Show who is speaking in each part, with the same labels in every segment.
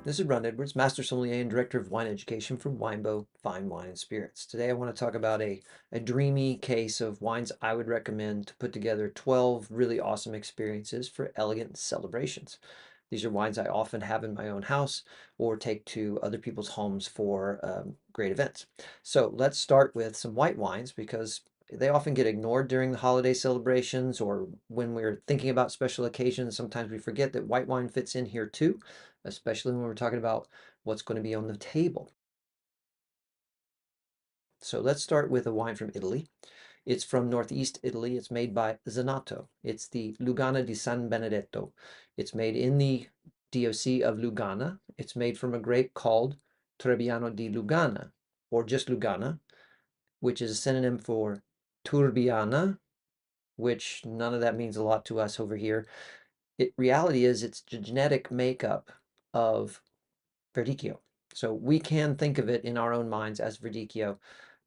Speaker 1: This is Ron Edwards, Master Sommelier and Director of Wine Education for Winebow Fine Wine and Spirits. Today I want to talk about a dreamy case of wines I would recommend to put together 12 really awesome experiences for elegant celebrations. These are wines I often have in my own house or take to other people's homes for great events. So let's start with some white wines because they often get ignored during the holiday celebrations or when we're thinking about special occasions. Sometimes we forget that white wine fits in here too, especially when we're talking about what's going to be on the table. So let's start with a wine from Italy. It's from Northeast Italy. It's made by Zanato. It's the Lugana di San Benedetto. It's made in the DOC of Lugana. It's made from a grape called Trebbiano di Lugana, or just Lugana, which is a synonym for Turbiana, which none of that means a lot to us over here. Reality is it's the genetic makeup of Verdicchio. So we can think of it in our own minds as Verdicchio,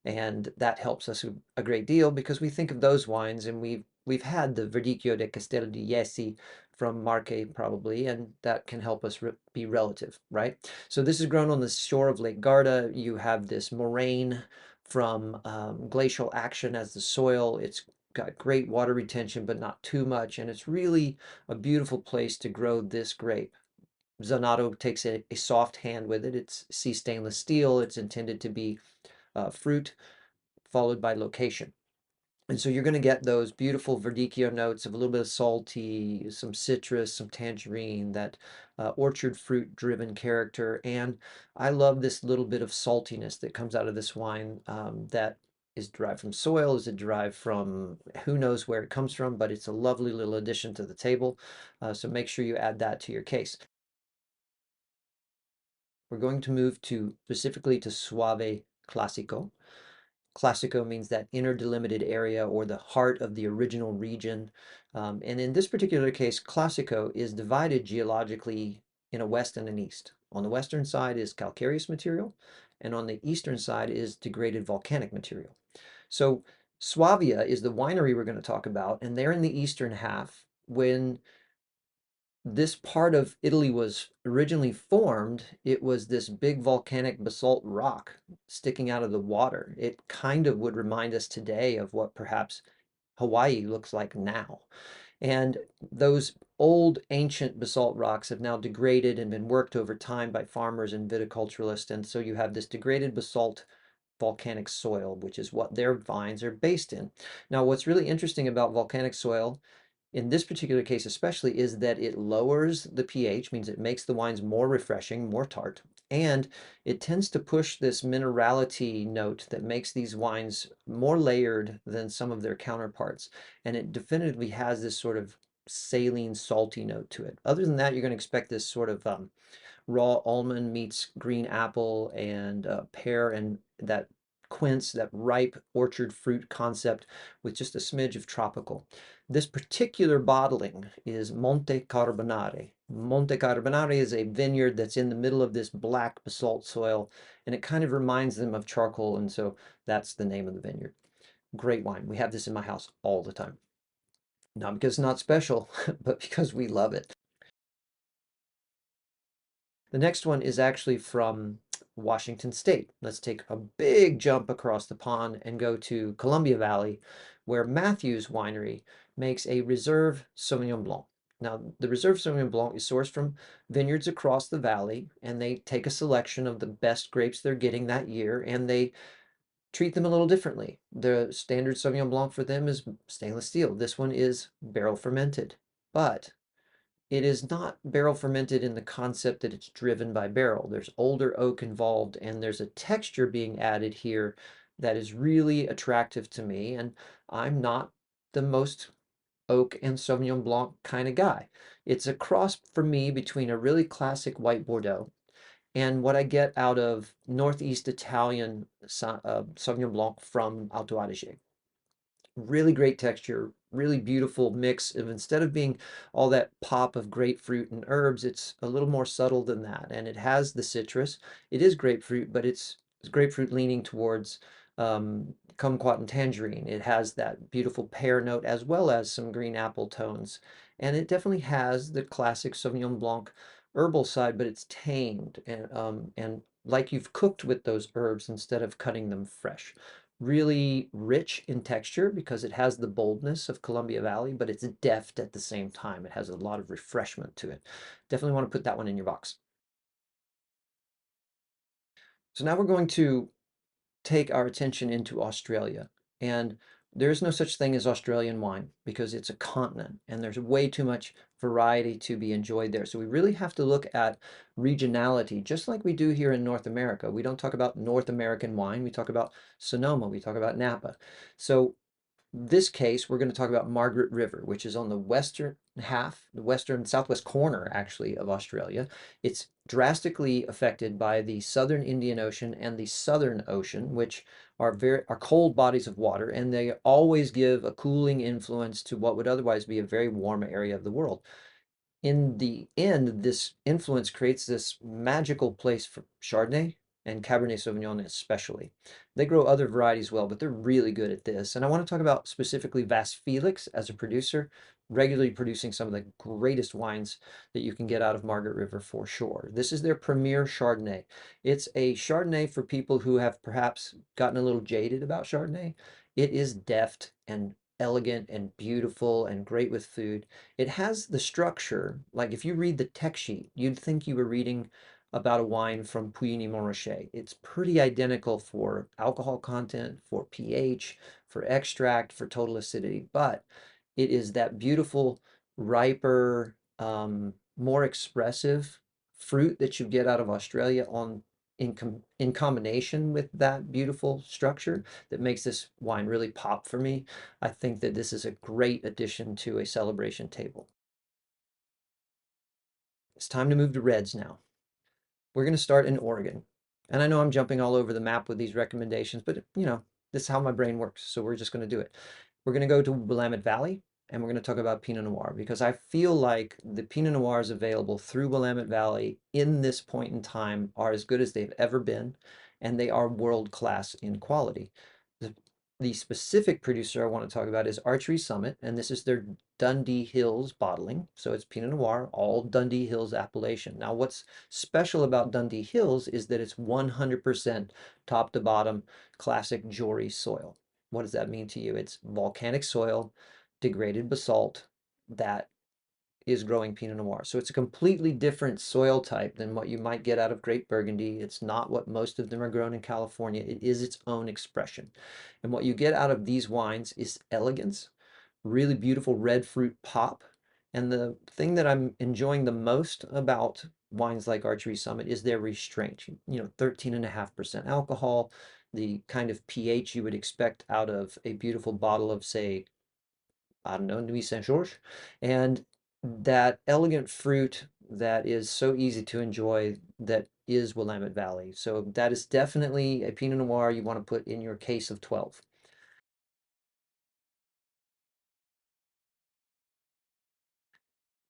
Speaker 1: and that helps us a great deal because we think of those wines and we've had the Verdicchio de Castello di Jesi from Marche probably, and that can help us be relative, right? So this is grown on the shore of Lake Garda. You have this moraine from glacial action as the soil. It's got great water retention, but not too much, and it's really a beautiful place to grow this grape. Zanato takes a soft hand with it. It's C stainless steel. It's intended to be fruit followed by location. And so you're going to get those beautiful Verdicchio notes of a little bit of salty, some citrus, some tangerine, that orchard fruit driven character. And I love this little bit of saltiness that comes out of this wine that is derived from soil. Is it derived from who knows where it comes from, but it's a lovely little addition to the table. So make sure you add that to your case. We're going to move to specifically to Soave Classico. Classico means that inner delimited area or the heart of the original region. And in this particular case, Classico is divided geologically in a west and an east. On the western side is calcareous material, and on the eastern side is degraded volcanic material. So Suavia is the winery we're going to talk about, and they're in the eastern half. When this part of Italy was originally formed, it was this big volcanic basalt rock sticking out of the water. It kind of would remind us today of what perhaps Hawaii looks like now. And those old ancient basalt rocks have now degraded and been worked over time by farmers and viticulturalists. And so you have this degraded basalt volcanic soil, which is what their vines are based in. Now, what's really interesting about volcanic soil in this particular case especially is that it lowers the pH, means it makes the wines more refreshing, more tart, and it tends to push this minerality note that makes these wines more layered than some of their counterparts. And it definitively has this sort of saline, salty note to it. Other than that, you're going to expect this sort of raw almond meets green apple and pear and that quince, that ripe orchard fruit concept with just a smidge of tropical. This particular bottling is Monte Carbonare. Monte Carbonare is a vineyard that's in the middle of this black basalt soil, and it kind of reminds them of charcoal, and so that's the name of the vineyard. Great wine. We have this in my house all the time. Not because it's not special, but because we love it. The next one is actually from Washington State. Let's take a big jump across the pond and go to Columbia Valley, where Matthews Winery makes a Reserve Sauvignon Blanc. Now, the Reserve Sauvignon Blanc is sourced from vineyards across the valley, and they take a selection of the best grapes they're getting that year, and they treat them a little differently. The standard Sauvignon Blanc for them is stainless steel. This one is barrel fermented, but it is not barrel fermented in the concept that it's driven by barrel. There's older oak involved, and there's a texture being added here that is really attractive to me. And I'm not the most oak and Sauvignon Blanc kind of guy. It's a cross for me between a really classic white Bordeaux and what I get out of Northeast Italian Sauvignon Blanc from Alto Adige. Really great texture, really beautiful mix of, instead of being all that pop of grapefruit and herbs, it's a little more subtle than that. And it has the citrus. It is grapefruit, but it's grapefruit leaning towards kumquat and tangerine. It has that beautiful pear note as well as some green apple tones. And it definitely has the classic Sauvignon Blanc herbal side, but it's tamed and like you've cooked with those herbs instead of cutting them fresh. Really rich in texture because it has the boldness of Columbia Valley, but it's deft at the same time. It has a lot of refreshment to it. Definitely want to put that one in your box. So now we're going to take our attention into Australia. And there's no such thing as Australian wine because it's a continent and there's way too much variety to be enjoyed there. So we really have to look at regionality, just like we do here in North America. We don't talk about North American wine, we talk about Sonoma, we talk about Napa. So this case, we're going to talk about Margaret River, which is on the western half, the western southwest corner, actually, of Australia. It's drastically affected by the southern Indian Ocean and the Southern Ocean, which are cold bodies of water, and they always give a cooling influence to what would otherwise be a very warm area of the world. In the end, this influence creates this magical place for Chardonnay and Cabernet Sauvignon especially. They grow other varieties well, but they're really good at this. And I want to talk about specifically Vas Felix as a producer, regularly producing some of the greatest wines that you can get out of Margaret River for sure. This is their premier Chardonnay. It's a Chardonnay for people who have perhaps gotten a little jaded about Chardonnay. It is deft and elegant and beautiful and great with food. It has the structure, like if you read the tech sheet, you'd think you were reading about a wine from Puligny-Montrachet. It's pretty identical for alcohol content, for pH, for extract, for total acidity, but it is that beautiful, riper, more expressive fruit that you get out of Australia in combination with that beautiful structure that makes this wine really pop for me. I think that this is a great addition to a celebration table. It's time to move to reds now. We're going to start in Oregon. And I know I'm jumping all over the map with these recommendations, but this is how my brain works. So we're just going to do it. We're going to go to Willamette Valley and we're going to talk about Pinot Noir because I feel like the Pinot Noirs available through Willamette Valley in this point in time are as good as they've ever been, and they are world class in quality. The, the specific producer I want to talk about is Archery Summit, and this is their Dundee Hills bottling. So it's Pinot Noir, all Dundee Hills appellation. Now, what's special about Dundee Hills is that it's 100% top to bottom classic Jory soil. What does that mean to you? It's volcanic soil, degraded basalt that is growing Pinot Noir. So it's a completely different soil type than what you might get out of Great Burgundy. It's not what most of them are grown in California. It is its own expression. And what you get out of these wines is elegance, really beautiful red fruit pop. And the thing that I'm enjoying the most about wines like Archery Summit is their restraint. 13.5% alcohol, the kind of pH you would expect out of a beautiful bottle of, say, I don't know, Nuit Saint-Georges, and that elegant fruit that is so easy to enjoy that is Willamette Valley. So that is definitely a Pinot Noir you want to put in your case of 12.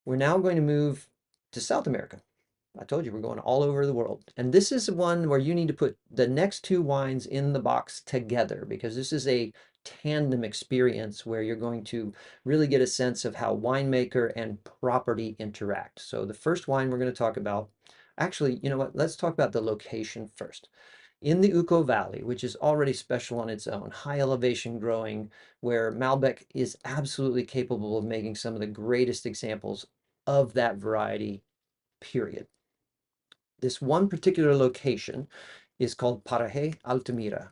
Speaker 1: We're now going to move to South America. I told you we're going all over the world. And this is one where you need to put the next two wines in the box together because this is a tandem experience where you're going to really get a sense of how winemaker and property interact. So the first wine we're going to talk about, actually, you know what? Let's talk about the location first. In the Uco Valley, which is already special on its own, high elevation growing, where Malbec is absolutely capable of making some of the greatest examples of that variety, period. This one particular location is called Paraje Altamira,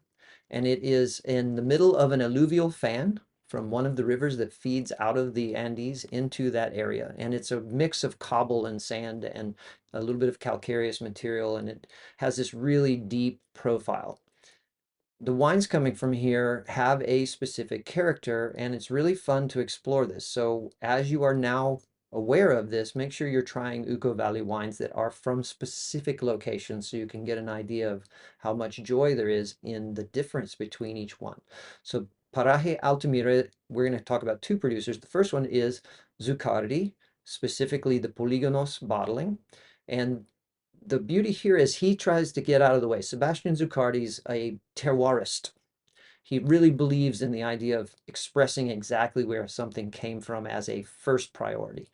Speaker 1: and it is in the middle of an alluvial fan from one of the rivers that feeds out of the Andes into that area. And it's a mix of cobble and sand and a little bit of calcareous material, and it has this really deep profile. The wines coming from here have a specific character, and it's really fun to explore this. So as you are now aware of this, make sure you're trying Uco Valley wines that are from specific locations so you can get an idea of how much joy there is in the difference between each one. So Paraje Altamira, we're going to talk about two producers. The first one is Zuccardi, specifically the Polygonos bottling. And the beauty here is he tries to get out of the way. Sebastian Zuccardi's a terroirist. He really believes in the idea of expressing exactly where something came from as a first priority.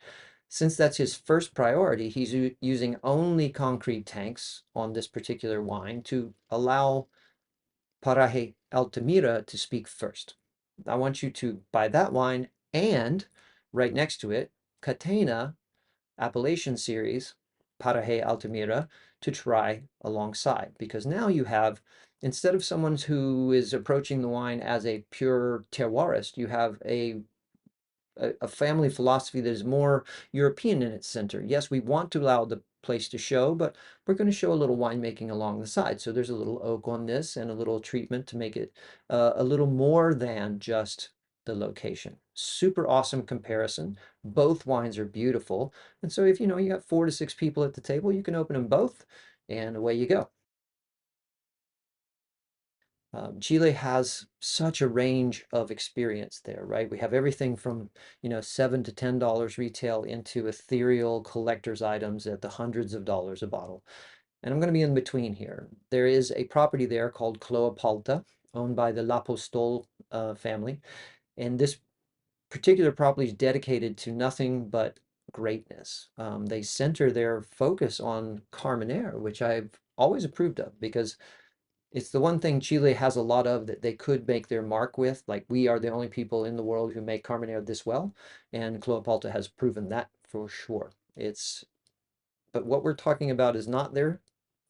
Speaker 1: Since that's his first priority, he's using only concrete tanks on this particular wine to allow Paraje Altamira to speak first. I want you to buy that wine and right next to it, Catena appellation series, Paraje Altamira, to try alongside. Because now you have, instead of someone who is approaching the wine as a pure terroirist, you have a family philosophy that is more European in its center. Yes, we want to allow the place to show, but we're going to show a little winemaking along the side. So there's a little oak on this and a little treatment to make it a little more than just the location. Super awesome comparison. Both wines are beautiful. And so if you know you got 4 to 6 people at the table, you can open them both and away you go. Chile has such a range of experience there, right? We have everything from, $7 to $10 retail into ethereal collector's items at the hundreds of dollars a bottle. And I'm going to be in between here. There is a property there called Cloapalta, owned by the Lapostol family. And this particular property is dedicated to nothing but greatness. They center their focus on Carmenere, which I've always approved of because it's the one thing Chile has a lot of that they could make their mark with. Like we are the only people in the world who make Carmenere this well, and Cloapalta has proven that for sure. But what we're talking about is not their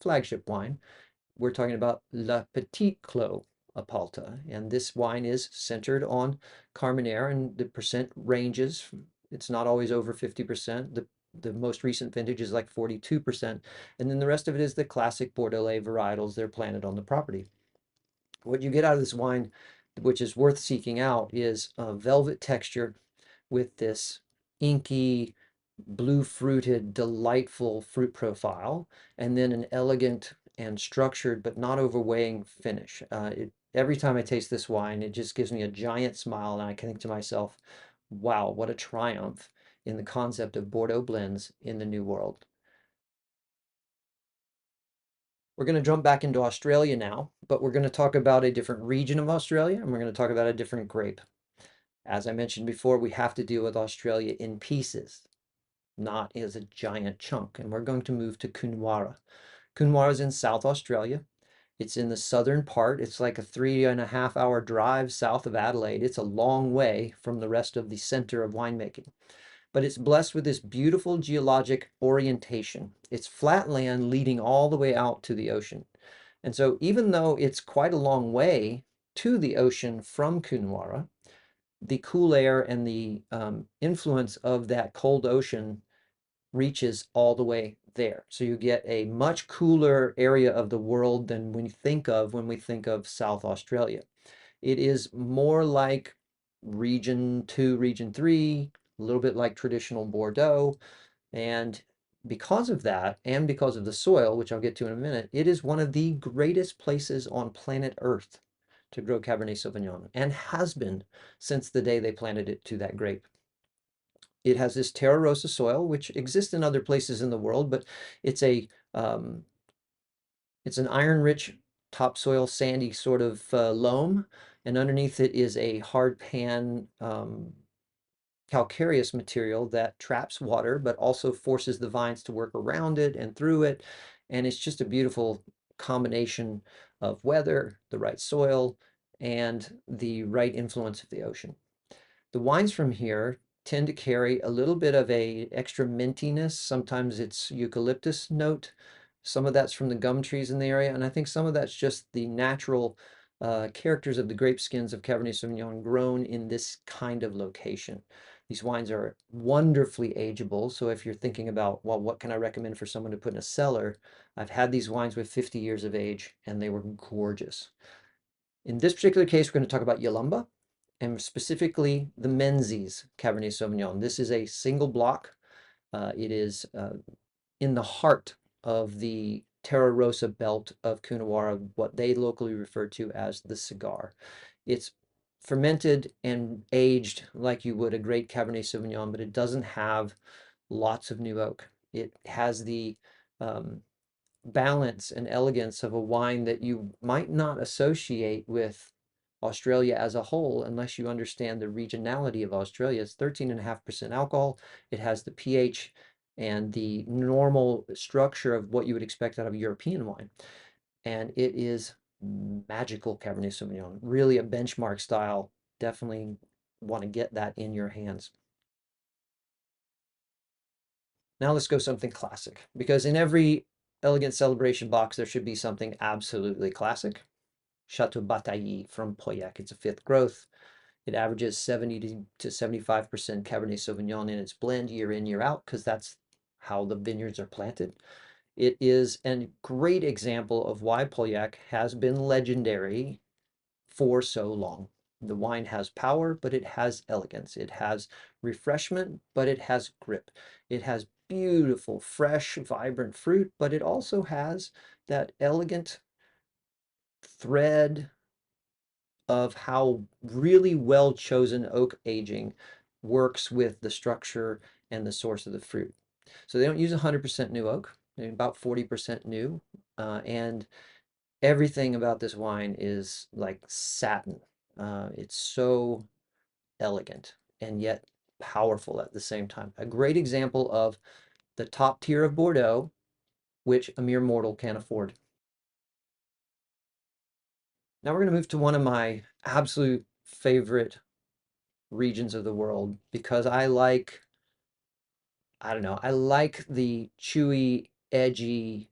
Speaker 1: flagship wine. We're talking about La Petite Cloapalta, and this wine is centered on Carmenere, and the percent ranges. It's not always over 50%. The most recent vintage is like 42%, and then the rest of it is the classic Bordelais varietals they're planted on the property. What you get out of this wine, which is worth seeking out, is a velvet texture with this inky, blue fruited, delightful fruit profile, and then an elegant and structured but not overweighing finish. Every time I taste this wine, it just gives me a giant smile, and I think to myself, wow, what a triumph in the concept of Bordeaux blends in the New World. We're going to jump back into Australia now, but we're going to talk about a different region of Australia and we're going to talk about a different grape. As I mentioned before, we have to deal with Australia in pieces, not as a giant chunk. And we're going to move to Coonawarra. Coonawarra is in South Australia. It's in the southern part. It's like a 3.5 hour drive south of Adelaide. It's a long way from the rest of the center of winemaking, but it's blessed with this beautiful geologic orientation. It's flat land leading all the way out to the ocean. And so even though it's quite a long way to the ocean from Coonawarra, the cool air and the influence of that cold ocean reaches all the way there. So you get a much cooler area of the world than when we think of South Australia. It is more like region 2, region 3, a little bit like traditional Bordeaux. And because of that, and because of the soil, which I'll get to in a minute, it is one of the greatest places on planet Earth to grow Cabernet Sauvignon, and has been since the day they planted it to that grape. It has this Terra Rosa soil, which exists in other places in the world, but it's a um, it's an iron-rich topsoil, sandy sort of loam, and underneath it is a hard pan calcareous material that traps water, but also forces the vines to work around it and through it. And it's just a beautiful combination of weather, the right soil, and the right influence of the ocean. The wines from here tend to carry a little bit of a extra mintiness. Sometimes it's eucalyptus note. Some of that's from the gum trees in the area, and I think some of that's just the natural characters of the grape skins of Cabernet Sauvignon grown in this kind of location. These wines are wonderfully ageable, so if you're thinking about, well, what can I recommend for someone to put in a cellar? I've had these wines with 50 years of age, and they were gorgeous. In this particular case, we're going to talk about Yalumba, and specifically the Menzies Cabernet Sauvignon. This is a single block. It is in the heart of the Terra Rosa belt of Coonawarra, what they locally refer to as the cigar. It's fermented and aged like you would a great Cabernet Sauvignon, but it doesn't have lots of new oak. It has the um, balance and elegance of a wine that you might not associate with Australia as a whole, unless you understand the regionality of Australia, it's 13.5% alcohol. It has the pH and the normal structure of what you would expect out of European wine. And it is magical Cabernet Sauvignon, really a benchmark style. Definitely want to get that in your hands. Now let's go something classic, because in every elegant celebration box, there should be something absolutely classic. Chateau Bataille from Pauillac. It's a fifth growth. It averages 70 to 75% Cabernet Sauvignon in its blend year in, year out, because that's how the vineyards are planted. It is a great example of why Pauillac has been legendary for so long. The wine has power, but it has elegance. It has refreshment, but it has grip. It has beautiful, fresh, vibrant fruit, but it also has that elegant thread of how really well chosen oak aging works with the structure and the source of the fruit. So they don't use 100% new oak, they're about 40% new. And everything about this wine is like satin. It's so elegant and yet powerful at the same time. A great example of the top tier of Bordeaux, which a mere mortal can't afford. Now we're going to move to one of my absolute favorite regions of the world because I don't know, I like the chewy, edgy,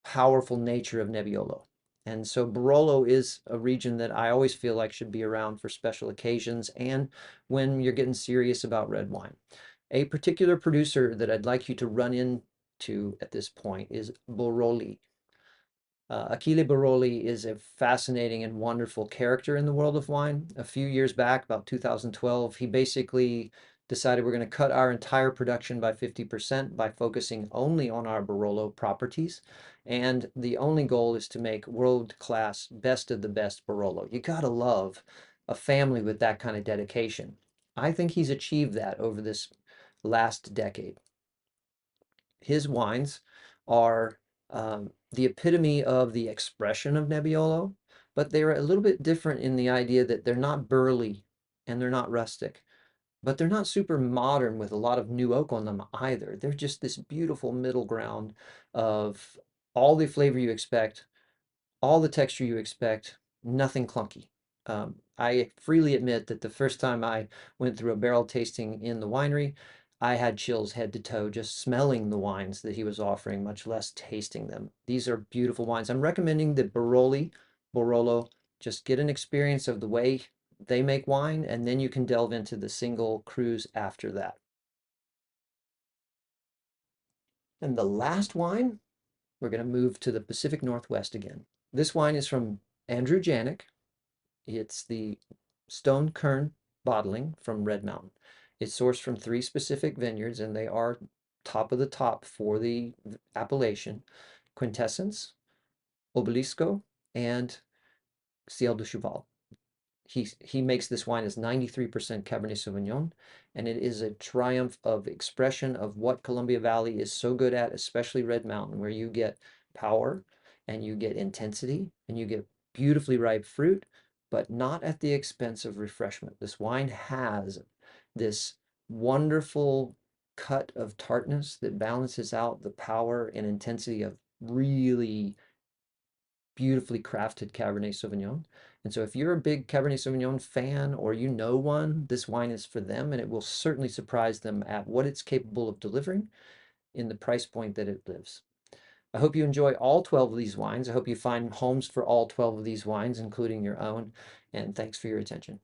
Speaker 1: powerful nature of Nebbiolo. And so Barolo is a region that I always feel like should be around for special occasions and when you're getting serious about red wine. A particular producer that I'd like you to run into at this point is Boroli. Achille Baroli is a fascinating and wonderful character in the world of wine. A few years back, about 2012, he basically decided we're going to cut our entire production by 50% by focusing only on our Barolo properties. And the only goal is to make world-class, best of the best Barolo. You gotta love a family with that kind of dedication. I think he's achieved that over this last decade. His wines are the epitome of the expression of Nebbiolo, but they're a little bit different in the idea that they're not burly and they're not rustic, but they're not super modern with a lot of new oak on them either. They're just this beautiful middle ground of all the flavor you expect, all the texture you expect, nothing clunky. I freely admit that the first time I went through a barrel tasting in the winery, I had chills head to toe just smelling the wines that he was offering, much less tasting them. These are beautiful wines. I'm recommending the Barolo, just get an experience of the way they make wine, and then you can delve into the single cruise after that. And the last wine, we're going to move to the Pacific Northwest again. This wine is from Andrew Janik. It's the Stone Kern bottling from Red Mountain. It's sourced from three specific vineyards, and they are top of the top for the appellation: Quintessence, Obelisco, and Ciel de Cheval. He makes this wine as 93% Cabernet Sauvignon, and it is a triumph of expression of what Columbia Valley is so good at, especially Red Mountain, where you get power and you get intensity and you get beautifully ripe fruit, but not at the expense of refreshment. This wine has this wonderful cut of tartness that balances out the power and intensity of really beautifully crafted Cabernet Sauvignon. And so if you're a big Cabernet Sauvignon fan or you know one, this wine is for them and it will certainly surprise them at what it's capable of delivering in the price point that it lives. I hope you enjoy all 12 of these wines. I hope you find homes for all 12 of these wines, including your own. And thanks for your attention.